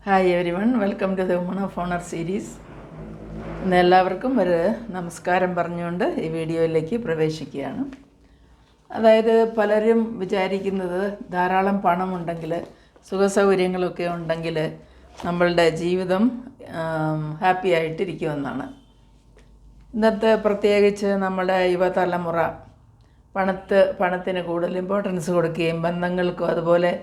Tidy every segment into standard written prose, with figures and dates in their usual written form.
Hi everyone, welcome to the woman of honour series. ഇന്ന് എല്ലാവർക്കും ഒരു നമസ്കാരം പറഞ്ഞുകൊണ്ട് ഈ വീഡിയോയിലേക്ക് പ്രവേശിക്കുകയാണ്. അതായത് പലരും വിചാരിക്കുന്നത് ധാരാളം പണമുണ്ടെങ്കിൽ, സുഖസൗകര്യങ്ങളൊക്കെ ഉണ്ടെങ്കിൽ നമ്മളുടെ ജീവിതം ഹാപ്പി ആയിട്ടിരിക്കുമെന്നാണ്. ഇന്നത്തെ പ്രത്യേകിച്ച് നമ്മുടെ യുവതലമുറ പണത്തിന് കൂടുതൽ ഇമ്പോർട്ടൻസ് കൊടുക്കുകയും ബന്ധങ്ങൾക്കും അതുപോലെ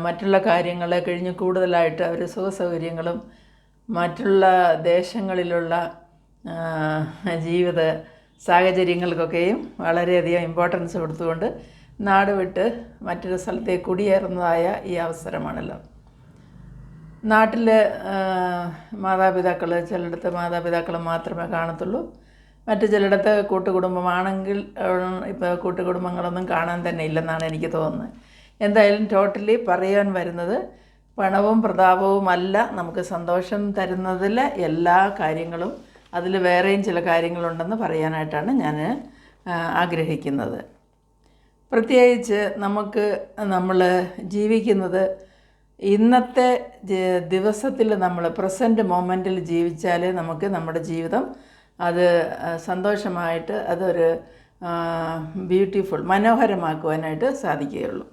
മറ്റുള്ള കാര്യങ്ങളെ കഴിഞ്ഞ് കൂടുതലായിട്ട് അവർ സുഖസൗകര്യങ്ങളും മറ്റുള്ള ദേശങ്ങളിലുള്ള ജീവിത സാഹചര്യങ്ങൾക്കൊക്കെയും വളരെയധികം ഇമ്പോർട്ടൻസ് കൊടുത്തുകൊണ്ട് നാട് വിട്ട് മറ്റൊരു സ്ഥലത്തേക്ക് കുടിയേറുന്നതായ ഈ അവസരമാണല്ലോ. നാട്ടിൽ മാതാപിതാക്കൾ, ചിലയിടത്ത് മാതാപിതാക്കൾ മാത്രമേ കാണത്തുള്ളൂ, മറ്റു ചിലയിടത്ത് കൂട്ടുകുടുംബമാണെങ്കിൽ ഇപ്പോൾ കൂട്ടുകുടുംബങ്ങളൊന്നും കാണാൻ തന്നെ ഇല്ലെന്നാണ് എനിക്ക് തോന്നുന്നത്. എന്തായാലും ടോട്ടലി പറയാൻ വരുന്നത് പണവും പ്രതാപവുമല്ല നമുക്ക് സന്തോഷം തരുന്നതിൽ എല്ലാ കാര്യങ്ങളും, അതിൽ വേറെയും ചില കാര്യങ്ങളുണ്ടെന്ന് പറയാനായിട്ടാണ് ഞാൻ ആഗ്രഹിക്കുന്നത്. പ്രത്യേകിച്ച് നമ്മൾ ജീവിക്കുന്നത് ഇന്നത്തെ ദിവസത്തിൽ നമ്മൾ പ്രസൻറ്റ് മൊമെൻറ്റിൽ ജീവിച്ചാൽ നമുക്ക് നമ്മുടെ ജീവിതം അത് സന്തോഷമായിട്ട് അതൊരു ബ്യൂട്ടിഫുൾ മനോഹരമാക്കുവാനായിട്ട് സാധിക്കുകയുള്ളൂ.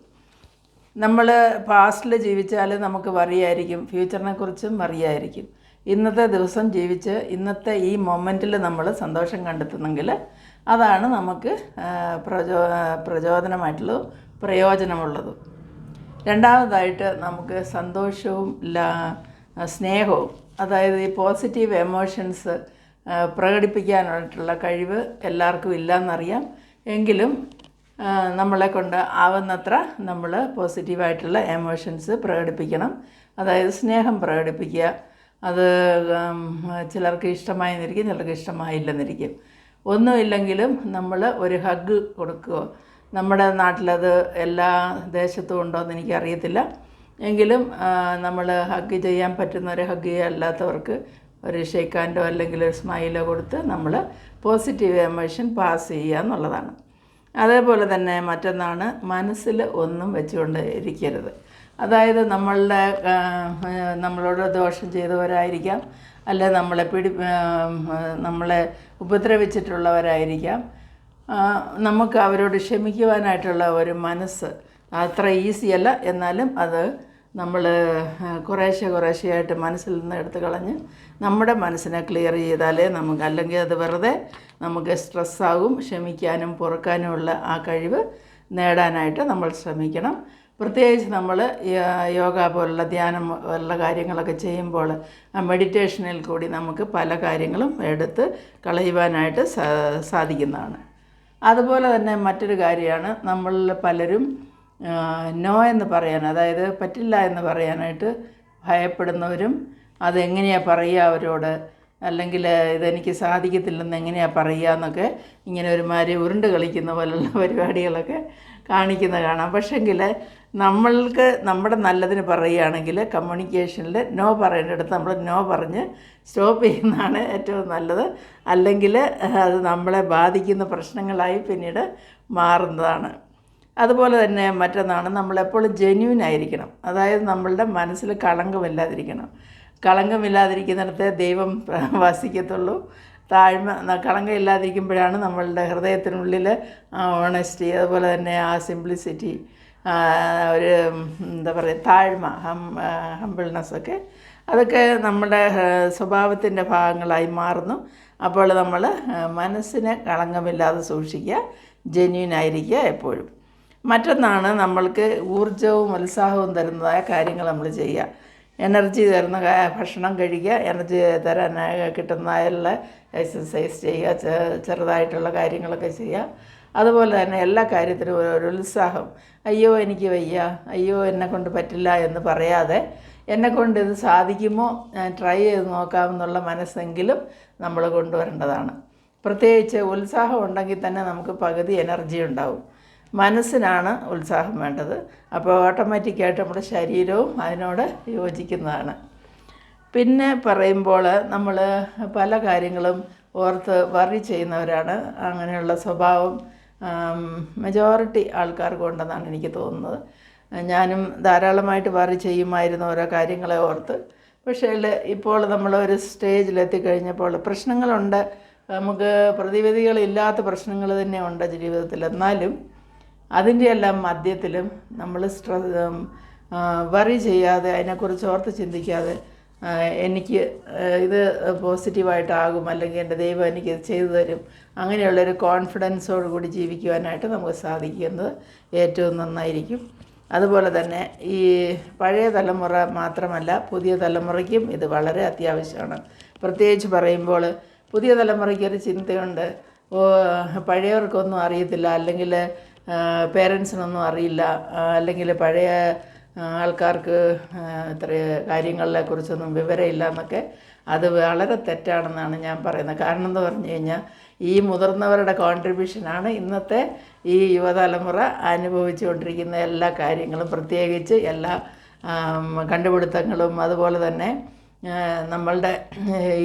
നമ്മൾ പാസ്റ്റിൽ ജീവിച്ചാൽ നമുക്ക് വറിയായിരിക്കും, ഫ്യൂച്ചറിനെ കുറിച്ചും വറിയായിരിക്കും. ഇന്നത്തെ ദിവസം ജീവിച്ച് ഇന്നത്തെ ഈ മൊമെൻറ്റിൽ നമ്മൾ സന്തോഷം കണ്ടെത്തുന്നെങ്കിൽ അതാണ് നമുക്ക് പ്രയോജനമുള്ളതും. രണ്ടാമതായിട്ട് നമുക്ക് സന്തോഷവും സ്നേഹവും, അതായത് ഈ പോസിറ്റീവ് എമോഷൻസ് പ്രകടിപ്പിക്കാനായിട്ടുള്ള കഴിവ് എല്ലാവർക്കും ഇല്ലയെന്നറിയാം. എങ്കിലും നമ്മളെ കൊണ്ട് ആവുന്നത്ര നമ്മൾ പോസിറ്റീവായിട്ടുള്ള എമോഷൻസ് പ്രകടിപ്പിക്കണം. അതായത് സ്നേഹം പ്രകടിപ്പിക്കുക. അത് ചിലർക്ക് ഇഷ്ടമായെന്നിരിക്കും, ചിലർക്ക് ഇഷ്ടമായില്ലെന്നിരിക്കും. ഒന്നുമില്ലെങ്കിലും നമ്മൾ ഒരു ഹഗ് കൊടുക്കുക. നമ്മുടെ നാട്ടിലത് എല്ലാ ദേശത്തും ഉണ്ടോയെന്ന് എനിക്കറിയത്തില്ല. എങ്കിലും നമ്മൾ ഹഗ് ചെയ്യാൻ പറ്റുന്നവരെ ഹഗ് ചെയ്യുക, അല്ലാത്തവർക്ക് ഒരു ഷേക്ക് ഹാൻഡോ അല്ലെങ്കിൽ ഒരു സ്മൈലോ കൊടുത്ത് നമ്മൾ പോസിറ്റീവ് എമോഷൻ പാസ് ചെയ്യുക എന്നുള്ളതാണ്. അതേപോലെ തന്നെ മറ്റൊന്നാണ്, മനസ്സിൽ ഒന്നും വെച്ചുകൊണ്ട് ഇരിക്കരുത്. അതായത് നമ്മളോട് ദോഷം ചെയ്തവരായിരിക്കാം, അല്ലെ നമ്മളെ ഉപദ്രവിച്ചിട്ടുള്ളവരായിരിക്കാം. നമുക്ക് അവരോട് ക്ഷമിക്കുവാനായിട്ടുള്ള ഒരു മനസ്സ് അത്ര ഈസിയല്ല. എന്നാലും അത് നമ്മൾ കുറേശ്ശെയായിട്ട് മനസ്സിൽ നിന്ന് എടുത്ത് കളഞ്ഞ് നമ്മുടെ മനസ്സിനെ ക്ലിയർ ചെയ്താലേ നമുക്ക്, അല്ലെങ്കിൽ അത് വെറുതെ നമുക്ക് സ്ട്രെസ്സാകും. ക്ഷമിക്കാനും പൊറുക്കാനുമുള്ള ആ കഴിവ് നേടാനായിട്ട് നമ്മൾ ശ്രമിക്കണം. പ്രത്യേകിച്ച് നമ്മൾ യോഗ പോലുള്ള ധ്യാനം പോലുള്ള കാര്യങ്ങളൊക്കെ ചെയ്യുമ്പോൾ ആ മെഡിറ്റേഷനിൽ കൂടി നമുക്ക് പല കാര്യങ്ങളും എടുത്ത് കളയുവാനായിട്ട് സാധിക്കുന്നതാണ്. അതുപോലെ തന്നെ മറ്റൊരു കാര്യമാണ്, നമ്മളിൽ പലരും നോ എന്ന് പറയാൻ, അതായത് പറ്റില്ല എന്ന് പറയാനായിട്ട് ഭയപ്പെടുന്നവരും, അതെങ്ങനെയാണ് പറയുക അവരോട്, അല്ലെങ്കിൽ ഇതെനിക്ക് സാധിക്കത്തില്ലെന്ന് എങ്ങനെയാണ് പറയുക എന്നൊക്കെ ഇങ്ങനെ ഒരുമാതിരി ഉരുണ്ട് കളിക്കുന്ന പോലുള്ള പരിപാടികളൊക്കെ കാണിക്കുന്നത് കാണാം. പക്ഷേങ്കിൽ നമ്മൾക്ക് നമ്മുടെ നല്ലതിന് പറയുകയാണെങ്കിൽ കമ്മ്യൂണിക്കേഷനിൽ നോ പറയേണ്ടടുത്ത് നമ്മൾ നോ പറഞ്ഞ് സ്റ്റോപ്പ് ചെയ്യുന്നതാണ് ഏറ്റവും നല്ലത്. അല്ലെങ്കിൽ അത് നമ്മളെ ബാധിക്കുന്ന പ്രശ്നങ്ങളായി പിന്നീട് മാറുന്നതാണ്. അതുപോലെ തന്നെ മറ്റൊന്നാണ്, നമ്മളെപ്പോഴും ജെന്യൂൻ ആയിരിക്കണം. അതായത് നമ്മളുടെ മനസ്സിൽ കളങ്കമില്ലാതിരിക്കണം. കളങ്കമില്ലാതിരിക്കുന്നിടത്ത് ദൈവം വസിക്കത്തുള്ളൂ. കളങ്കമില്ലാതിരിക്കുമ്പോഴാണ് നമ്മളുടെ ഹൃദയത്തിനുള്ളിൽ ഓണസ്റ്റി, അതുപോലെ തന്നെ ആ സിംപ്ലിസിറ്റി, ഒരു എന്താ പറയുക, താഴ്മ, ഹംബിൾനെസ്സൊക്കെ, അതൊക്കെ നമ്മുടെ സ്വഭാവത്തിൻ്റെ ഭാഗങ്ങളായി മാറുന്നു. അപ്പോൾ നമ്മൾ മനസ്സിനെ കളങ്കമില്ലാതെ സൂക്ഷിക്കുക, ജെന്യൂനായിരിക്കുക എപ്പോഴും. മറ്റൊന്നാണ്, നമ്മൾക്ക് ഊർജവും ഉത്സാഹവും തരുന്നതായ കാര്യങ്ങൾ നമ്മൾ ചെയ്യുക. എനർജി തരുന്ന ഭക്ഷണം കഴിക്കുക, എനർജി തരാൻ കിട്ടുന്നതായുള്ള എക്സസൈസ് ചെയ്യുക, ചെറുതായിട്ടുള്ള കാര്യങ്ങളൊക്കെ ചെയ്യുക. അതുപോലെ തന്നെ എല്ലാ കാര്യത്തിനും ഒരു ഉത്സാഹം. അയ്യോ എനിക്ക് വയ്യ, അയ്യോ എന്നെക്കൊണ്ട് പറ്റില്ല എന്ന് പറയാതെ എന്നെക്കൊണ്ട് ഇത് സാധിക്കുമോ, ഞാൻ ട്രൈ ചെയ്ത് നോക്കാമെന്നുള്ള മനസ്സെങ്കിലും നമ്മൾ കൊണ്ടുവരേണ്ടതാണ്. പ്രത്യേകിച്ച് ഉത്സാഹം ഉണ്ടെങ്കിൽ തന്നെ നമുക്ക് പകുതി എനർജി ഉണ്ടാവും. മനസ്സിനാണ് ഉത്സാഹം വേണ്ടത്. അപ്പോൾ ഓട്ടോമാറ്റിക്കായിട്ട് നമ്മുടെ ശരീരവും അതിനോട് യോജിക്കുന്നതാണ്. പിന്നെ പറയുമ്പോൾ നമ്മൾ പല കാര്യങ്ങളും ഓർത്ത് വറി ചെയ്യുന്നവരാണ്. അങ്ങനെയുള്ള സ്വഭാവം മെജോറിറ്റി ആൾക്കാർക്കുണ്ടെന്നാണ് എനിക്ക് തോന്നുന്നത്. ഞാനും ധാരാളമായിട്ട് വറി ചെയ്യുമായിരുന്നു ഓരോ കാര്യങ്ങളെ ഓർത്ത്. പക്ഷേ ഇപ്പോൾ നമ്മളൊരു സ്റ്റേജിലെത്തിക്കഴിഞ്ഞപ്പോൾ പ്രശ്നങ്ങളുണ്ട്, നമുക്ക് പ്രതിവിധികളില്ലാത്ത പ്രശ്നങ്ങൾ തന്നെ ഉണ്ട് ജീവിതത്തിൽ. എന്നാലും അതിൻ്റെ എല്ലാം മധ്യത്തിലും നമ്മൾ വറി ചെയ്യാതെ, അതിനെക്കുറിച്ച് ഓർത്ത് ചിന്തിക്കാതെ എനിക്ക് ഇത് പോസിറ്റീവായിട്ടാകും, അല്ലെങ്കിൽ എൻ്റെ ദൈവം എനിക്കിത് ചെയ്തു തരും, അങ്ങനെയുള്ളൊരു കോൺഫിഡൻസോട് കൂടി ജീവിക്കുവാനായിട്ട് നമുക്ക് സാധിക്കുന്നത് ഏറ്റവും നന്നായിരിക്കും. അതുപോലെ തന്നെ ഈ പഴയ തലമുറ മാത്രമല്ല, പുതിയ തലമുറയ്ക്കും ഇത് വളരെ അത്യാവശ്യമാണ്. പ്രത്യേകിച്ച് പറയുമ്പോൾ പുതിയ തലമുറയ്ക്കൊരു ചിന്തയുണ്ട്, പഴയവർക്കൊന്നും അറിയത്തില്ല, അല്ലെങ്കിൽ പേരൻസിനൊന്നും അറിയില്ല, അല്ലെങ്കിൽ പഴയ ആൾക്കാർക്ക് ഇത്ര കാര്യങ്ങളെ കുറിച്ചൊന്നും വിവരമില്ല എന്നൊക്കെ. അത് വളരെ തെറ്റാണെന്നാണ് ഞാൻ പറയുന്നത്. കാരണം എന്ന് പറഞ്ഞു കഴിഞ്ഞാൽ ഈ മുതിർന്നവരുടെ കോൺട്രിബ്യൂഷനാണ് ഇന്നത്തെ ഈ യുവതലമുറ അനുഭവിച്ചുകൊണ്ടിരിക്കുന്ന എല്ലാ കാര്യങ്ങളും, പ്രത്യേകിച്ച് എല്ലാ കണ്ടുപിടുത്തങ്ങളും. അതുപോലെ തന്നെ നമ്മളുടെ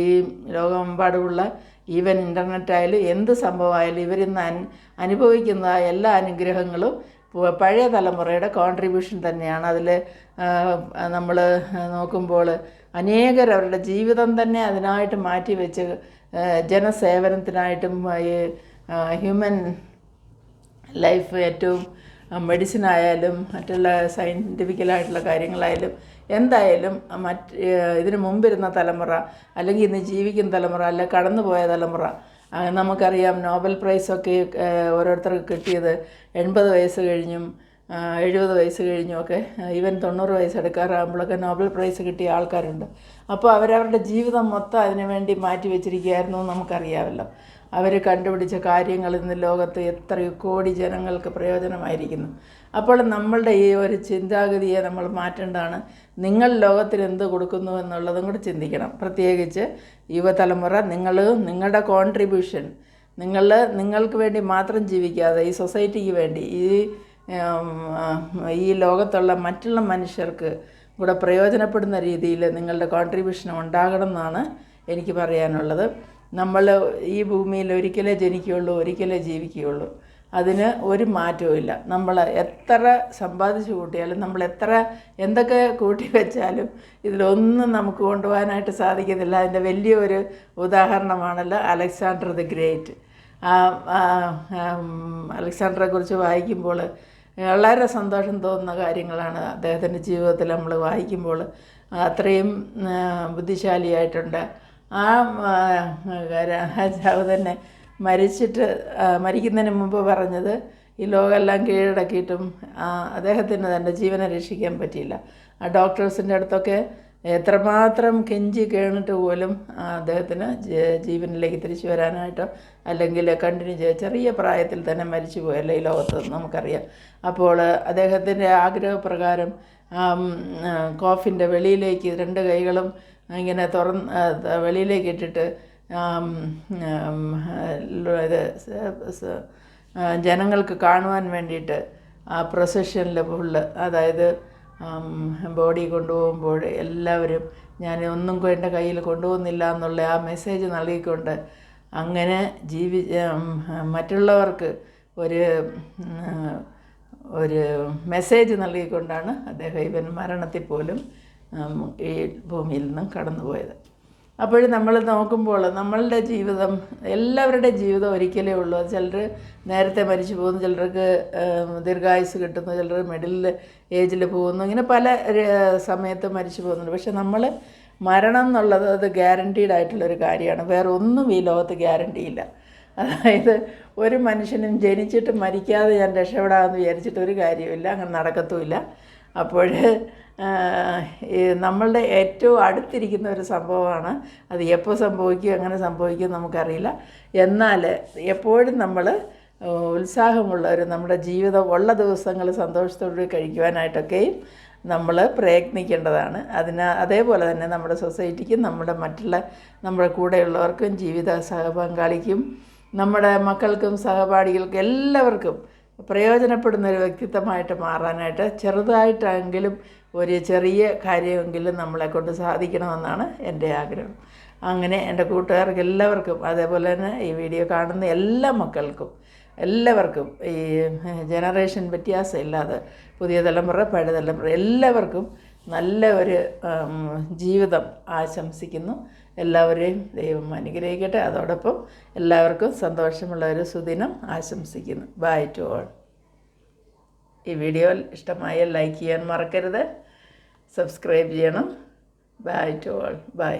ഈ ലോകമെമ്പാടുമുള്ള ഈവൻ ഇൻ്റർനെറ്റായാലും എന്ത് സംഭവമായാലും ഇവരിന്ന് അനുഭവിക്കുന്ന എല്ലാ അനുഗ്രഹങ്ങളും പഴയ തലമുറയുടെ കോൺട്രിബ്യൂഷൻ തന്നെയാണ്. അതിൽ നമ്മൾ നോക്കുമ്പോൾ അനേകർ അവരുടെ ജീവിതം തന്നെ അതിനായിട്ട് മാറ്റിവെച്ച് ജനസേവനത്തിനായിട്ടും ഹ്യൂമൻ ലൈഫ് ഏറ്റവും മെഡിസിനായാലും മറ്റുള്ള സയൻറ്റിഫിക്കലായിട്ടുള്ള കാര്യങ്ങളായാലും എന്തായാലും ഇതിന് മുമ്പിരുന്ന തലമുറ, അല്ലെങ്കിൽ ഇന്ന് ജീവിക്കുന്ന തലമുറ, അല്ല കടന്നുപോയ തലമുറ, നമുക്കറിയാം നോബൽ പ്രൈസൊക്കെ ഓരോരുത്തർക്ക് കിട്ടിയത് 80 വയസ്സ് കഴിഞ്ഞും 70 വയസ്സ് കഴിഞ്ഞുമൊക്കെ, ഈവൻ 90 വയസ്സ് എടുക്കാറാകുമ്പോഴൊക്കെ നോബൽ പ്രൈസ് കിട്ടിയ ആൾക്കാരുണ്ട്. അപ്പോൾ അവരവരുടെ ജീവിതം മൊത്തം അതിനു വേണ്ടി മാറ്റി വെച്ചിരിക്കുകയായിരുന്നു നമുക്കറിയാമല്ലോ. അവർ കണ്ടുപിടിച്ച കാര്യങ്ങൾ ഇന്ന് ലോകത്ത് എത്രയോ കോടി ജനങ്ങൾക്ക് പ്രയോജനമായിരിക്കുന്നു. അപ്പോൾ നമ്മളുടെ ഈ ഒരു ചിന്താഗതിയെ നമ്മൾ മാറ്റേണ്ടതാണ്. നിങ്ങൾ ലോകത്തിന് എന്ത് കൊടുക്കുന്നു എന്നുള്ളതും കൂടി ചിന്തിക്കണം. പ്രത്യേകിച്ച് യുവതലമുറ, നിങ്ങളുടെ കോൺട്രിബ്യൂഷൻ, നിങ്ങൾക്ക് വേണ്ടി മാത്രം ജീവിക്കാതെ ഈ സൊസൈറ്റിക്ക് വേണ്ടി, ഈ ലോകത്തുള്ള മറ്റുള്ള മനുഷ്യർക്ക് കൂടെ പ്രയോജനപ്പെടുന്ന രീതിയിൽ നിങ്ങളുടെ കോൺട്രിബ്യൂഷൻ ഉണ്ടാകണം എന്നാണ് എനിക്ക് പറയാനുള്ളത്. നമ്മൾ ഈ ഭൂമിയിൽ ഒരിക്കലേ ജനിക്കുകയുള്ളൂ, ഒരിക്കലേ ജീവിക്കുകയുള്ളൂ. അതിന് ഒരു മാറ്റവും ഇല്ല. നമ്മൾ എത്ര സമ്പാദിച്ചു കൂട്ടിയാലും, നമ്മൾ എന്തൊക്കെ കൂട്ടി വെച്ചാലും ഇതിലൊന്നും നമുക്ക് കൊണ്ടുപോകാനായിട്ട് സാധിക്കത്തില്ല. അതിൻ്റെ വലിയൊരു ഉദാഹരണമാണല്ലോ അലക്സാണ്ടർ ദി ഗ്രേറ്റ്. അലക്സാണ്ടറെ കുറിച്ച് വായിക്കുമ്പോൾ വളരെ സന്തോഷം തോന്നുന്ന കാര്യങ്ങളാണ് അദ്ദേഹത്തിൻ്റെ ജീവിതത്തിൽ നമ്മൾ വായിക്കുമ്പോൾ. അത്രയും ബുദ്ധിശാലിയായിട്ടുണ്ട്. ആ രാജാവ് തന്നെ മരിക്കുന്നതിന് മുമ്പ് പറഞ്ഞത്, ഈ ലോകമെല്ലാം കീഴടക്കിയിട്ടും അദ്ദേഹത്തിന് തൻ്റെ ജീവനെ രക്ഷിക്കാൻ പറ്റിയില്ല. ആ ഡോക്ടേഴ്സിൻ്റെ അടുത്തൊക്കെ എത്രമാത്രം കെഞ്ചി കേണിട്ട് പോലും അദ്ദേഹത്തിന് ജീവനിലേക്ക് തിരിച്ചു വരാനായിട്ടോ അല്ലെങ്കിൽ കണ്ടിന്യൂ ചെറിയ പ്രായത്തിൽ തന്നെ മരിച്ചു പോയല്ലോ ഈ ലോകത്ത് നമുക്കറിയാം. അപ്പോൾ അദ്ദേഹത്തിൻ്റെ ആഗ്രഹപ്രകാരം കോഫിൻ്റെ വെളിയിലേക്ക് 2 കൈകളും ഇങ്ങനെ വെളിയിലേക്ക് ഇട്ടിട്ട് ജനങ്ങൾക്ക് കാണുവാൻ വേണ്ടിയിട്ട് ആ പ്രൊസഷനിൽ ഫുള്ള്, അതായത് ബോഡി കൊണ്ടുപോകുമ്പോൾ എല്ലാവരും ഞാൻ ഒന്നും എൻ്റെ കയ്യിൽ കൊണ്ടുപോകുന്നില്ല എന്നുള്ള ആ മെസ്സേജ് നൽകിക്കൊണ്ട് അങ്ങനെ മറ്റുള്ളവർക്ക് ഒരു മെസ്സേജ് നൽകിക്കൊണ്ടാണ് അദ്ദേഹം ഇവൻ മരണത്തിൽ പോലും ഈ ഭൂമിയിൽ നിന്നും കടന്നുപോയത്. അപ്പോൾ നമ്മൾ നോക്കുമ്പോൾ നമ്മളുടെ ജീവിതം, എല്ലാവരുടെ ജീവിതം ഒരിക്കലേ ഉള്ളൂ. ചിലർ നേരത്തെ മരിച്ചു പോകുന്നു, ചിലർക്ക് ദീർഘായുസ് കിട്ടുന്നു, ചിലർ മിഡിൽ ഏജിൽ പോകുന്നു, ഇങ്ങനെ പല സമയത്ത് മരിച്ചു പോകുന്നുണ്ട്. പക്ഷെ നമ്മൾ മരണം എന്നുള്ളത് അത് ഗ്യാരണ്ടീഡ് ആയിട്ടുള്ളൊരു കാര്യമാണ്. വേറെ ഒന്നും ഈ ലോകത്ത് ഗ്യാരണ്ടിയില്ല. അതായത് ഒരു മനുഷ്യനും ജനിച്ചിട്ട് മരിക്കാതെ ഞാൻ രക്ഷപ്പെടാമെന്ന് വിചാരിച്ചിട്ട് ഒരു കാര്യമില്ല, അങ്ങനെ നടക്കത്തുമില്ല. അപ്പോൾ നമ്മളുടെ ഏറ്റവും അടുത്തിരിക്കുന്ന ഒരു സംഭവമാണ്. അത് എപ്പോൾ സംഭവിക്കും, എങ്ങനെ സംഭവിക്കും നമുക്കറിയില്ല. എന്നാൽ എപ്പോഴും നമ്മൾ ഉത്സാഹമുള്ളവർ നമ്മുടെ ജീവിതം ഉള്ള ദിവസങ്ങൾ സന്തോഷത്തോടെ കഴിക്കുവാനായിട്ടൊക്കെയും നമ്മൾ പ്രയത്നിക്കേണ്ടതാണ്. അതേപോലെ തന്നെ നമ്മുടെ സൊസൈറ്റിക്കും നമ്മുടെ കൂടെയുള്ളവർക്കും ജീവിത സഹപങ്കാളിക്കും നമ്മുടെ മക്കൾക്കും സഹപാഠികൾക്കും എല്ലാവർക്കും പ്രയോജനപ്പെടുന്ന ഒരു വ്യക്തിത്വമായിട്ട് മാറാനായിട്ട് ചെറുതായിട്ടെങ്കിലും ഒരു ചെറിയ കാര്യമെങ്കിലും നമ്മളെക്കൊണ്ട് സാധിക്കണമെന്നാണ് എൻ്റെ ആഗ്രഹം. അങ്ങനെ എൻ്റെ കൂട്ടുകാർക്ക് എല്ലാവർക്കും, അതേപോലെ തന്നെ ഈ വീഡിയോ കാണുന്ന എല്ലാ മക്കൾക്കും എല്ലാവർക്കും ഈ ജനറേഷൻ വ്യത്യാസമില്ലാതെ പുതിയ തലമുറ പഴയ തലമുറ എല്ലാവർക്കും നല്ല ഒരു ജീവിതം ആശംസിക്കുന്നു. എല്ലാവരെയും ദൈവം അനുഗ്രഹിക്കട്ടെ. അതോടൊപ്പം എല്ലാവർക്കും സന്തോഷമുള്ള ഒരു സുദിനം ആശംസിക്കുന്നു. Bye to all. ഈ വീഡിയോ ഇഷ്ടമായാൽ ലൈക്ക് ചെയ്യാൻ മറക്കരുത്, സബ്സ്ക്രൈബ് ചെയ്യണം. Bye to all. ബൈ.